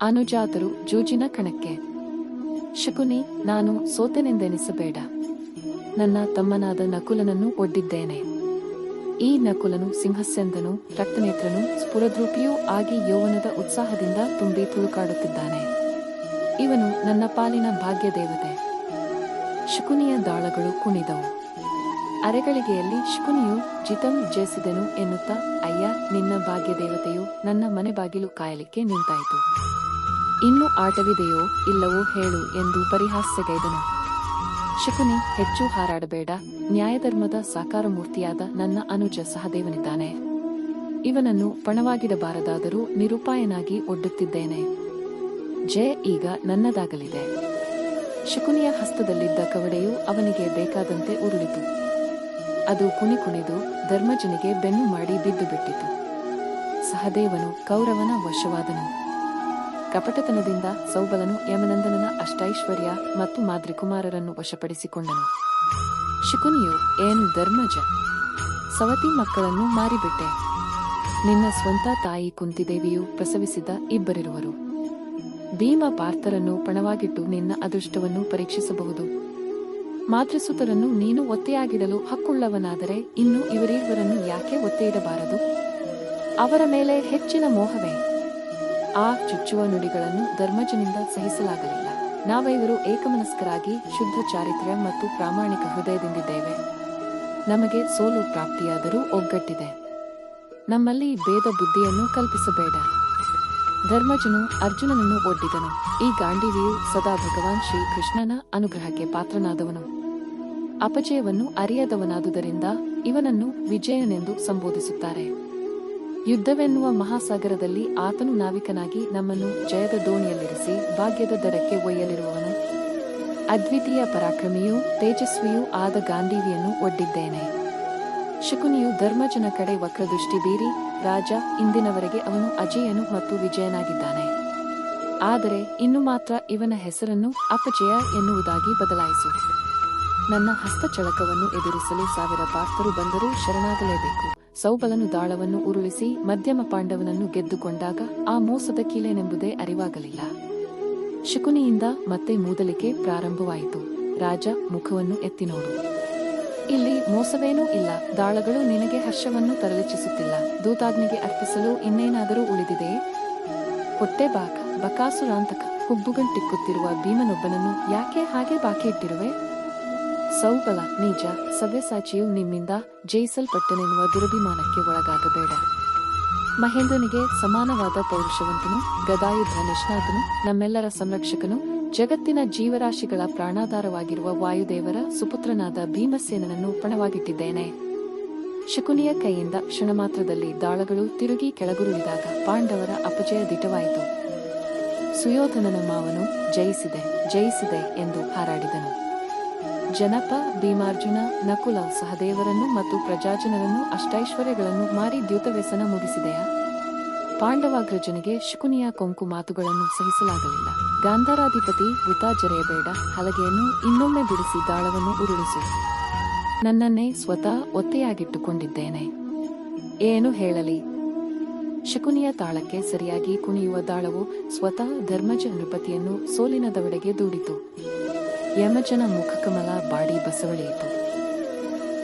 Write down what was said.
ಅನುಜಾತರು ಜೂಜಿನ ಕಣಕ್ಕೆ. ಶಕುನಿ, ನಾನು ಸೋತೆನೆಂದೆನಿಸಬೇಡ. ನನ್ನ ತಮ್ಮನಾದ ನಕುಲನನ್ನು ಒಡ್ಡಿದ್ದೇನೆ. ಈ ನಕುಲನು ಸಿಂಹಸ್ಯಂದನೂ ರಕ್ತನೇತ್ರನೂ ಸ್ಫುರದ್ರೂಪಿಯೂ ಆಗಿ ಯೌವನದ ಉತ್ಸಾಹದಿಂದ ತುಂಬಿ ತುಳುಕಾಡುತ್ತಿದ್ದಾನೆ. ಇವನು ನನ್ನ ಪಾಲಿನ ಭಾಗ್ಯದೇವತೆ. ಶಕುನಿಯ ದಾಳಗಳು ಕುಣಿದವು. ಅರೆಗಳಿಗೆಯಲ್ಲಿ ಶಕುನಿಯು ಜಿತಂ ಜಯಿಸಿದೆನು ಎನ್ನುತ್ತಾ, ಅಯ್ಯ, ನಿನ್ನ ಭಾಗ್ಯದೇವತೆಯು ನನ್ನ ಮನೆ ಬಾಗಿಲು ಕಾಯಲಿಕ್ಕೆ ನಿಂತಾಯಿತು. ಇನ್ನು ಆಟವಿದೆಯೋ ಇಲ್ಲವೋ ಹೇಳು ಎಂದು ಪರಿಹಾಸ್ಯಗೈದನು. ಶಕುನಿ, ಹೆಚ್ಚು ಹಾರಾಡಬೇಡ. ನ್ಯಾಯಧರ್ಮದ ಸಾಕಾರಮೂರ್ತಿಯಾದ ನನ್ನ ಅನುಜ ಸಹದೇವನಿದ್ದಾನೆ. ಇವನನ್ನು ಪಣವಾಗಿಡಬಾರದಾದರೂ ನಿರುಪಾಯನಾಗಿ ಒಡ್ಡುತ್ತಿದ್ದೇನೆ. ಜಯ ಈಗ ನನ್ನದಾಗಲಿದೆ. ಶಕುನಿಯ ಹಸ್ತದಲ್ಲಿದ್ದ ಕವಡೆಯು ಅವನಿಗೆ ಬೇಕಾದಂತೆ ಉರುಳಿತು. ಅದು ಕುಣಿದು ಧರ್ಮಜನಿಗೆ ಬೆನ್ನು ಮಾಡಿ ಬಿದ್ದು ಬಿಟ್ಟಿತು. ಸಹದೇವನು ಕೌರವನ ವಶವಾದನು. ಕಪಟತನದಿಂದ ಸೌಬಲನು ಯಮನಂದನನ ಅಷ್ಟೈಶ್ವರ್ಯ ಮತ್ತು ಮಾದ್ರಿಕುಮಾರರನ್ನು ವಶಪಡಿಸಿಕೊಂಡನು. ಶಕುನಿಯು, ಏನು ಧರ್ಮಜ, ಸವತಿ ಮಕ್ಕಳನ್ನು ಮಾರಿಬಿಟ್ಟೆ. ನಿನ್ನ ಸ್ವಂತ ತಾಯಿ ಕುಂತಿದೇವಿಯು ಪ್ರಸವಿಸಿದ ಇಬ್ಬರಿರುವರು. ಭೀಮ ಪಾರ್ಥರನ್ನು ಪಣವಾಗಿಟ್ಟು ನಿನ್ನ ಅದೃಷ್ಟವನ್ನು ಪರೀಕ್ಷಿಸಬಹುದು. ಮಾತೃಸುತರನ್ನು ನೀನು ಒತ್ತೆಯಾಗಿಡಲು ಹಕ್ಕುಳ್ಳವನಾದರೆ ಇನ್ನು ಇವರಿರುವರನ್ನು ಯಾಕೆ ಒತ್ತೆಯಿಡಬಾರದು? ಅವರ ಮೇಲೆ ಹೆಚ್ಚಿನ ಮೋಹವೇ? ಆ ಚುಚ್ಚುವ ನುಡಿಗಳನ್ನು ಧರ್ಮಜನಿಂದ ಸಹಿಸಲಾಗಲಿಲ್ಲ. ನಾವೈವರು ಏಕಮನಸ್ಕರಾಗಿ ಶುದ್ಧ ಚಾರಿತ್ರ್ಯ ಮತ್ತು ಪ್ರಾಮಾಣಿಕ ಹೃದಯದಿಂದಿದ್ದೇವೆ. ನಮಗೆ ಸೋಲು ಪ್ರಾಪ್ತಿಯಾದರೂ ಒಗ್ಗಟ್ಟಿದೆ. ನಮ್ಮಲ್ಲಿ ಭೇದ ಬುದ್ಧಿಯನ್ನು ಕಲ್ಪಿಸಬೇಡ. ಧರ್ಮಜನು ಅರ್ಜುನನನ್ನು ಒಡ್ಡಿದನು. ಈ ಗಾಂಡೀವಿಯು ಸದಾ ಭಗವಾನ್ ಶ್ರೀಕೃಷ್ಣನ ಅನುಗ್ರಹಕ್ಕೆ ಪಾತ್ರನಾದವನು. ಅಪಜಯವನ್ನು ಅರಿಯದವನಾದುದರಿಂದ ಇವನನ್ನು ವಿಜಯನೆಂದು ಸಂಬೋಧಿಸುತ್ತಾರೆ. ಯುದ್ಧವೆನ್ನುವ ಮಹಾಸಾಗರದಲ್ಲಿ ಆತನು ನಾವಿಕನಾಗಿ ನಮ್ಮನ್ನು ಜಯದ ದೋಣಿಯಲ್ಲಿರಿಸಿ ಭಾಗ್ಯದ ದಡಕ್ಕೆ ಒಯ್ಯಲಿರುವವನು. ಅದ್ವಿತೀಯ ಪರಾಕ್ರಮಿಯೂ ತೇಜಸ್ವಿಯೂ ಆದ ಗಾಂಡೀವಿಯನ್ನು ಒಡ್ಡಿದ್ದೇನೆ. ಶಕುನಿಯು ಧರ್ಮಜನ ಕಡೆ ವಕ್ರದೃಷ್ಟಿ ಬೀರಿ, ರಾಜ, ಇಂದಿನವರೆಗೆ ಅವನು ಅಜೇಯನು ಮತ್ತು ವಿಜಯನಾಗಿದ್ದಾನೆ. ಆದರೆ ಇನ್ನು ಮಾತ್ರ ಇವನ ಹೆಸರನ್ನು ಅಪಜಯ ಎನ್ನುವುದಾಗಿ ಬದಲಾಯಿಸು. ನನ್ನ ಹಸ್ತಚಳಕವನ್ನು ಎದುರಿಸಲು 1000 ಪಾರ್ಥರು ಬಂದರೂ ಶರಣಾಗಲೇಬೇಕು. ಸೌಬಲನು ದಾಳವನ್ನು ಉರುಳಿಸಿ ಮಧ್ಯಮ ಪಾಂಡವನನ್ನು ಗೆದ್ದುಕೊಂಡಾಗ ಆ ಮೋಸದ ಕೀಲೇನೆಂಬುದೇ ಅರಿವಾಗಲಿಲ್ಲ. ಶಕುನಿಯಿಂದ ಮತ್ತೆ ಮೂದಲಿಕೆ ಪ್ರಾರಂಭವಾಯಿತು. ರಾಜ, ಮುಖವನ್ನು ಎತ್ತಿ ನೋಡು. ಇಲ್ಲಿ ಮೋಸವೇನೂ ಇಲ್ಲ. ದಾಳಗಳು ನಿನಗೆ ಹರ್ಷವನ್ನು ತರಲಿಚ್ಛಿಸುತ್ತಿಲ್ಲ. ದೂತಾಗ್ನಿಗೆ ಅರ್ಪಿಸಲು ಇನ್ನೇನಾದರೂ ಉಳಿದಿದೆಯೇ? ಹೊಟ್ಟೆ ಬಕಾಸುರಾಂತಕ ಹುಬ್ಬುಗಂಟಿಕ್ಕುತ್ತಿರುವ ಭೀಮನೊಬ್ಬನನ್ನು ಯಾಕೆ ಹಾಗೆ ಬಾಕಿ ಇಟ್ಟಿರುವೆ? ಸೌಬಲ, ನೀಚ, ಸವ್ಯಸಾಚಿಯು ನಿಮ್ಮಿಂದ ಜಯಿಸಲ್ಪಟ್ಟನೆನ್ನುವ ದುರಭಿಮಾನಕ್ಕೆ ಒಳಗಾಗಬೇಡ. ಮಹೇಂದ್ರನಿಗೆ ಸಮಾನವಾದ ಪೌರುಷವಂತನು, ಗದಾಯುದ್ಧ ನಿಷ್ಣಾತನು, ನಮ್ಮೆಲ್ಲರ ಸಂರಕ್ಷಕನು, ಜಗತ್ತಿನ ಜೀವರಾಶಿಗಳ ಪ್ರಾಣಾಧಾರವಾಗಿರುವ ವಾಯುದೇವರ ಸುಪುತ್ರನಾದ ಭೀಮಸೇನನನ್ನು ಪಣವಾಗಿಟ್ಟಿದ್ದೇನೆ. ಶಕುನಿಯ ಕೈಯಿಂದ ಕ್ಷಣಮಾತ್ರದಲ್ಲಿ ದಾಳಗಳು ತಿರುಗಿ ಕೆಳಗುರುಳಿದಾಗ ಪಾಂಡವರ ಅಪಜಯ ದಿಟವಾಯಿತು. ಸುಯೋಧನನ ಮಾವನು ಜಯಿಸಿದೆ, ಜಯಿಸಿದೆ ಎಂದು ಹಾರಾಡಿದನು. ಜನಪ, ಭೀಮಾರ್ಜುನ, ನಕುಲ, ಸಹದೇವರನ್ನು ಮತ್ತು ಪ್ರಜಾಜನರನ್ನು ಅಷ್ಟೈಶ್ವರ್ಯಗಳನ್ನು ಮಾರಿ ದ್ಯೂತವ್ಯಸನ ಮುಗಿಸಿದೆಯಾ? ಪಾಂಡವಾಗ್ರಜನಿಗೆ ಶಕುನಿಯ ಕೊಂಕು ಮಾತುಗಳನ್ನು ಸಹಿಸಲಾಗಲಿಲ್ಲ. ಗಾಂಧಾರಾಧಿಪತಿ, ವೃಥಾ ಜರೆಯಬೇಡ. ಹಲಗೆಯನ್ನು ಇನ್ನೊಮ್ಮೆ ಬಿಡಿಸಿ ದಾಳವನ್ನು ಉರುಳಿಸು. ನನ್ನನ್ನೇ ಸ್ವತಃ ಒತ್ತೆಯಾಗಿಟ್ಟುಕೊಂಡಿದ್ದೇನೆ. ಏನು ಹೇಳಲಿ? ಶಕುನಿಯ ತಾಳಕ್ಕೆ ಸರಿಯಾಗಿ ಕುಣಿಯುವ ದಾಳವು ಸ್ವತಃ ಧರ್ಮಜ ನೃಪತಿಯನ್ನು ಸೋಲಿನ ದವಡೆಗೆ ದೂಡಿತು. ಯಮಜನ ಮುಖಕಮಲ ಬಾಡಿ ಬಸವಳಿಯಿತು.